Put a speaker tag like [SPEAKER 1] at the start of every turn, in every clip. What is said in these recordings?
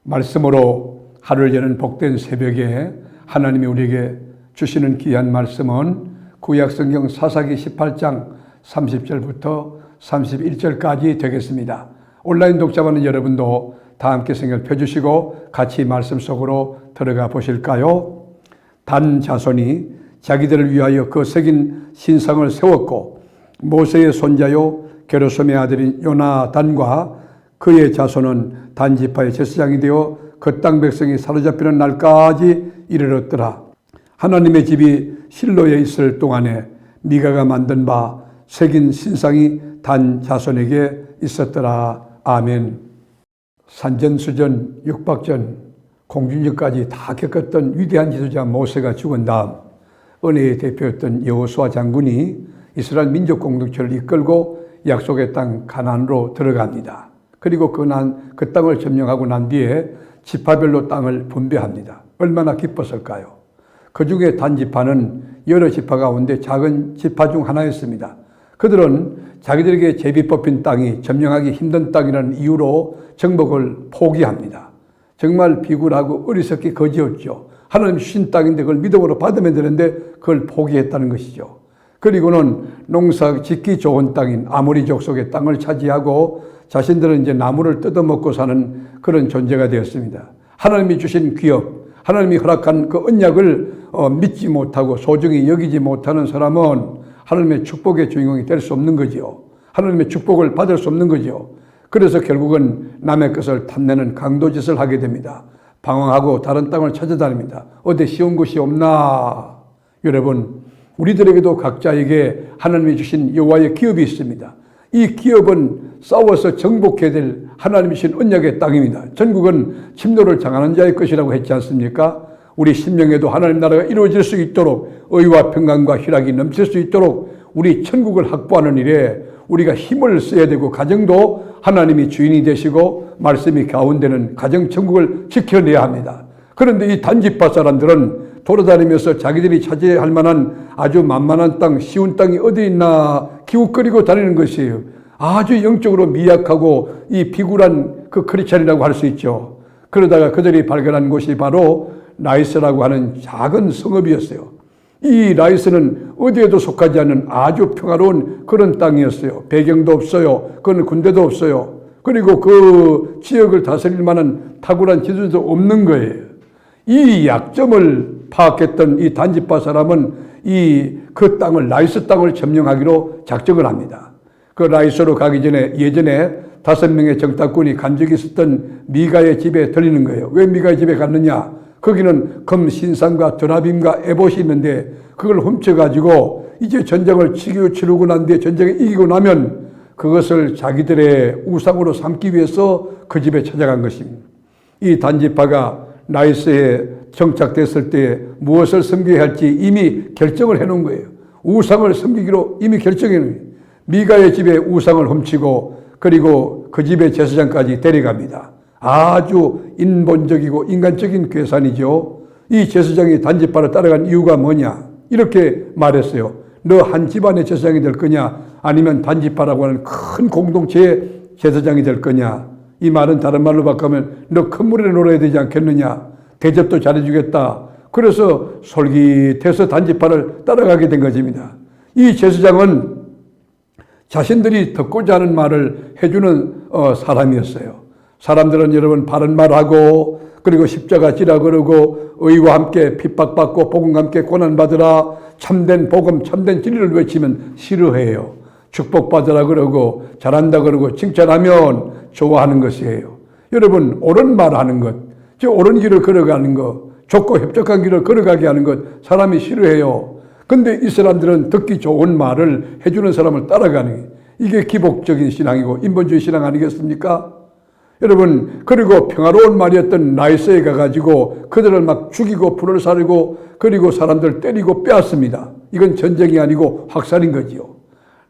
[SPEAKER 1] 말씀으로 하루를 여는 복된 새벽에 하나님이 우리에게 주시는 귀한 말씀은 구약성경 사사기 18장 30절부터 31절까지 되겠습니다. 온라인 독자반은 여러분도 다 함께 성경을 펴주시고 같이 말씀 속으로 들어가 보실까요? 단 자손이 자기들을 위하여 그 새긴 신상을 세웠고 모세의 손자요 게르솜의 아들인 요나단과 그의 자손은 단 지파의 제사장이 되어 그 땅 백성이 사로잡히는 날까지 이르렀더라. 하나님의 집이 실로에 있을 동안에 미가가 만든 바 새긴 신상이 단 자손에게 있었더라. 아멘. 산전수전, 육박전, 공중전까지 다 겪었던 위대한 지도자 모세가 죽은 다음 은혜의 대표였던 여호수아 장군이 이스라엘 민족 공동체를 이끌고 약속의 땅 가나안으로 들어갑니다. 그리고 그 땅을 점령하고 난 뒤에 지파별로 땅을 분배합니다. 얼마나 기뻤을까요? 그 중에 단 지파는 여러 지파 가운데 작은 지파 중 하나였습니다. 그들은 자기들에게 제비 뽑힌 땅이 점령하기 힘든 땅이라는 이유로 정복을 포기합니다. 정말 비굴하고 어리석기 거지였죠. 하나님 주신 땅인데 그걸 믿음으로 받으면 되는데 그걸 포기했다는 것이죠. 그리고는 농사 짓기 좋은 땅인 아모리 족속의 땅을 차지하고 자신들은 이제 나무를 뜯어먹고 사는 그런 존재가 되었습니다. 하나님이 주신 기업, 하나님이 허락한 그 언약을 믿지 못하고 소중히 여기지 못하는 사람은 하나님의 축복의 주인공이 될 수 없는 거지요. 하나님의 축복을 받을 수 없는 거지요. 그래서 결국은 남의 것을 탐내는 강도짓을 하게 됩니다. 방황하고 다른 땅을 찾아다닙니다. 어디 쉬운 곳이 없나? 여러분, 우리들에게도 각자에게 하나님이 주신 여호와의 기업이 있습니다. 이 기업은 싸워서 정복해야 될 하나님이 주신 언약의 땅입니다. 전국은 침노를 당하는 자의 것이라고 했지 않습니까? 우리 심령에도 하나님 나라가 이루어질 수 있도록 의와 평강과 희락이 넘칠 수 있도록 우리 천국을 확보하는 일에 우리가 힘을 써야 되고 가정도 하나님이 주인이 되시고 말씀이 가운데는 가정 천국을 지켜내야 합니다. 그런데 이 단지파 사람들은 돌아다니면서 자기들이 차지해야 할 만한 아주 만만한 땅, 쉬운 땅이 어디 있나 기웃거리고 다니는 것이에요. 아주 영적으로 미약하고 이 비굴한 그 크리스찬이라고 할 수 있죠. 그러다가 그들이 발견한 곳이 바로 라이스라고 하는 작은 성읍이었어요. 이 라이스는 어디에도 속하지 않는 아주 평화로운 그런 땅이었어요. 배경도 없어요. 그건 군대도 없어요. 그리고 그 지역을 다스릴 만한 탁월한 지도도 없는 거예요. 이 약점을 파악했던 이 단지파 사람은 그 땅을, 라이스 땅을 점령하기로 작정을 합니다. 그 라이스로 가기 전에 예전에 5명의 정탐꾼이 간 적이 있었던 미가의 집에 들리는 거예요. 왜 미가의 집에 갔느냐? 거기는 금 신상과 드라빔과 에봇이 있는데 그걸 훔쳐가지고 이제 전쟁을 치르고 난 뒤에 전쟁에 이기고 나면 그것을 자기들의 우상으로 삼기 위해서 그 집에 찾아간 것입니다. 이 단지파가 라이스에 정착됐을 때 무엇을 섬겨야 할지 이미 결정을 해놓은 거예요. 우상을 섬기기로 이미 결정해 놓은 거예요. 미가의 집에 우상을 훔치고 그리고 그 집의 제사장까지 데려갑니다. 아주 인본적이고 인간적인 계산이죠. 이 제사장이 단지파를 따라간 이유가 뭐냐? 이렇게 말했어요. 너 한 집안의 제사장이 될 거냐? 아니면 단지파라고 하는 큰 공동체의 제사장이 될 거냐? 이 말은 다른 말로 바꾸면 너 큰 물에 놀아야 되지 않겠느냐? 대접도 잘해주겠다. 그래서 솔깃해서 단지파를 따라가게 된 것입니다. 이 제사장은 자신들이 듣고자 하는 말을 해주는 사람이었어요. 사람들은 여러분 바른 말하고 그리고 십자가 지라 그러고 의와 함께 핍박받고 복음과 함께 고난받으라 참된 복음 참된 진리를 외치면 싫어해요. 축복받으라 그러고 잘한다 그러고 칭찬하면 좋아하는 것이에요. 여러분 옳은 말하는 것, 저 옳은 길을 걸어가는 것, 좋고 협력한 길을 걸어가게 하는 것 사람이 싫어해요. 근데 이 사람들은 듣기 좋은 말을 해주는 사람을 따라가는 게 이게 기복적인 신앙이고 인본주의 신앙 아니겠습니까? 여러분 그리고 평화로운 말이었던 라이스에 가가지고 그들을 막 죽이고 불을 사르고 그리고 사람들 때리고 빼앗습니다. 이건 전쟁이 아니고 학살인 거지요.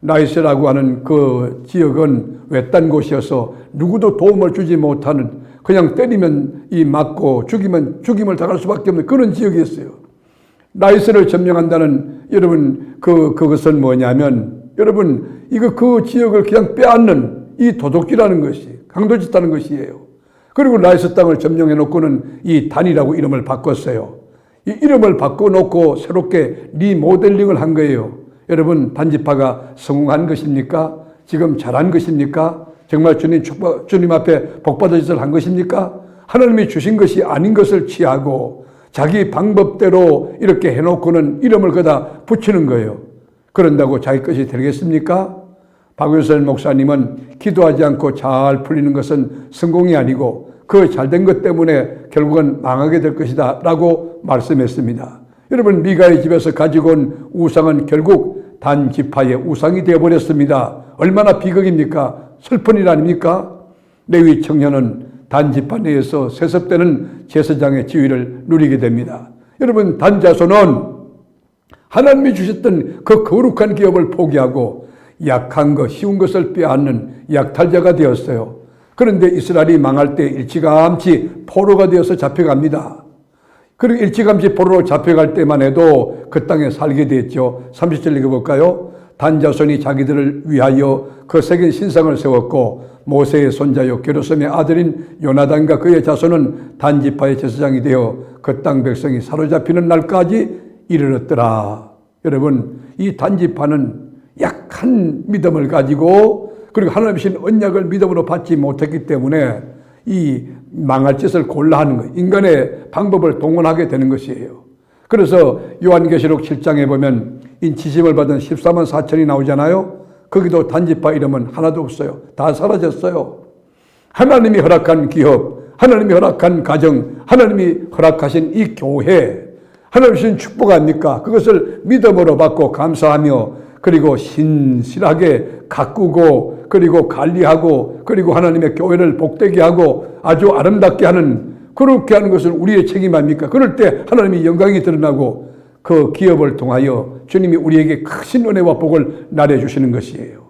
[SPEAKER 1] 라이스라고 하는 그 지역은 외딴 곳이어서 누구도 도움을 주지 못하는 그냥 때리면 맞고 죽이면 죽임을 당할 수밖에 없는 그런 지역이었어요. 라이스를 점령한다는 여러분 그것은 뭐냐면 여러분 이거 그 지역을 그냥 빼앗는 이 도둑질하는 것이 강도짓하는 것이에요. 그리고 라이스 땅을 점령해 놓고는 이 단이라고 이름을 바꿨어요. 이 이름을 바꿔놓고 새롭게 리모델링을 한 거예요. 여러분, 단지파가 성공한 것입니까? 지금 잘한 것입니까? 정말 주님 앞에 복받은 짓을 한 것입니까? 하나님이 주신 것이 아닌 것을 취하고 자기 방법대로 이렇게 해놓고는 이름을 거다 붙이는 거예요. 그런다고 자기 것이 되겠습니까? 박윤선 목사님은 기도하지 않고 잘 풀리는 것은 성공이 아니고 그 잘된 것 때문에 결국은 망하게 될 것이다 라고 말씀했습니다. 여러분, 미가의 집에서 가지고 온 우상은 결국 단지파의 우상이 되어버렸습니다. 얼마나 비극입니까? 슬픈 일 아닙니까? 레위 청년은 단지파 내에서 세습되는 제사장의 지위를 누리게 됩니다. 여러분, 단자손은 하나님이 주셨던 그 거룩한 기업을 포기하고 약한 것, 쉬운 것을 빼앗는 약탈자가 되었어요. 그런데 이스라엘이 망할 때 일찌감치 포로가 되어서 잡혀갑니다. 그리고 일찌감치 포로로 잡혀갈 때만 해도 그 땅에 살게 됐죠. 30절 읽어볼까요? 단자손이 자기들을 위하여 그 새긴 신상을 세웠고 모세의 손자요 게르솜의 아들인 요나단과 그의 자손은 단지파의 제사장이 되어 그 땅 백성이 사로잡히는 날까지 이르렀더라. 여러분, 이 단지파는 약한 믿음을 가지고 그리고 하나님 주신 언약을 믿음으로 받지 못했기 때문에 이 망할 짓을 골라 하는 거예요. 인간의 방법을 동원하게 되는 것이에요. 그래서 요한계시록 7장에 보면 인치심을 받은 14만 4천이 나오잖아요. 거기도 단지파 이름은 하나도 없어요. 다 사라졌어요. 하나님이 허락한 기업, 하나님이 허락한 가정, 하나님이 허락하신 이 교회, 하나님 주신 축복 아닙니까? 그것을 믿음으로 받고 감사하며 그리고 신실하게 가꾸고 그리고 관리하고 그리고 하나님의 교회를 복되게 하고 아주 아름답게 하는, 그렇게 하는 것은 우리의 책임 아닙니까? 그럴 때 하나님의 영광이 드러나고 그 기업을 통하여 주님이 우리에게 크신 은혜와 복을 나눠주시는 것이에요.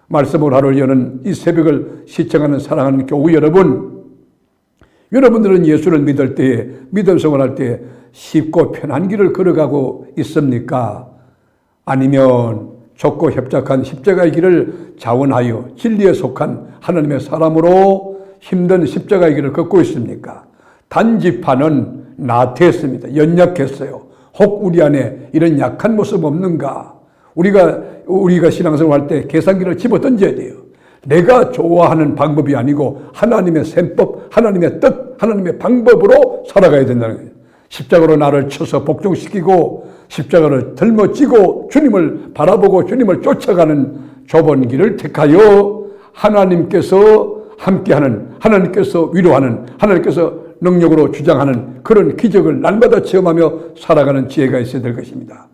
[SPEAKER 1] 말씀을 하루 여는 이 새벽을 시청하는 사랑하는 교우 여러분, 여러분들은 예수를 믿을 때에, 믿음 생활할 때에 쉽고 편한 길을 걸어가고 있습니까? 아니면 좁고 협착한 십자가의 길을 자원하여 진리에 속한 하나님의 사람으로 힘든 십자가의 길을 걷고 있습니까? 단지파는 나태했습니다. 연약했어요. 혹 우리 안에 이런 약한 모습 없는가? 우리가 신앙생활 할 때 계산기를 집어 던져야 돼요. 내가 좋아하는 방법이 아니고 하나님의 셈법, 하나님의 뜻, 하나님의 방법으로 살아가야 된다는 거예요. 십자가로 나를 쳐서 복종시키고 십자가를 짊어지고 주님을 바라보고 주님을 쫓아가는 좁은 길을 택하여 하나님께서 함께하는, 하나님께서 위로하는, 하나님께서 능력으로 주장하는 그런 기적을 날마다 체험하며 살아가는 지혜가 있어야 될 것입니다.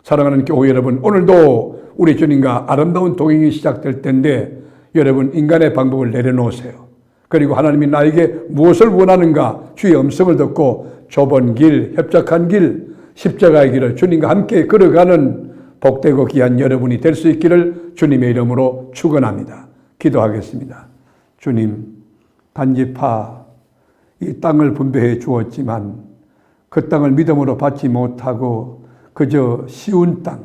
[SPEAKER 1] 사랑하는 교회 여러분, 오늘도 우리 주님과 아름다운 동행이 시작될 텐데 여러분, 인간의 방법을 내려놓으세요. 그리고 하나님이 나에게 무엇을 원하는가 주의 음성을 듣고 좁은 길, 협착한 길, 십자가의 길을 주님과 함께 걸어가는 복되고 귀한 여러분이 될 수 있기를 주님의 이름으로 축원합니다. 기도하겠습니다. 주님, 단지파 이 땅을 분배해 주었지만 그 땅을 믿음으로 받지 못하고 그저 쉬운 땅,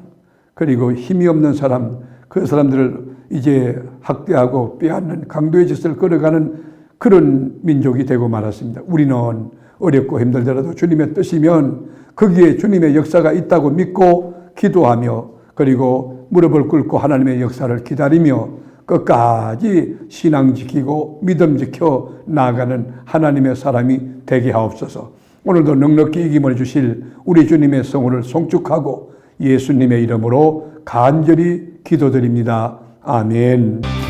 [SPEAKER 1] 그리고 힘이 없는 사람, 그 사람들을 이제 학대하고 빼앗는 강도의 짓을 걸어가는 그런 민족이 되고 말았습니다. 우리는 어렵고 힘들더라도 주님의 뜻이면 거기에 주님의 역사가 있다고 믿고 기도하며 그리고 무릎을 꿇고 하나님의 역사를 기다리며 끝까지 신앙 지키고 믿음 지켜 나아가는 하나님의 사람이 되게 하옵소서. 오늘도 넉넉히 이김을 주실 우리 주님의 성호를 송축하고 예수님의 이름으로 간절히 기도드립니다. 아멘.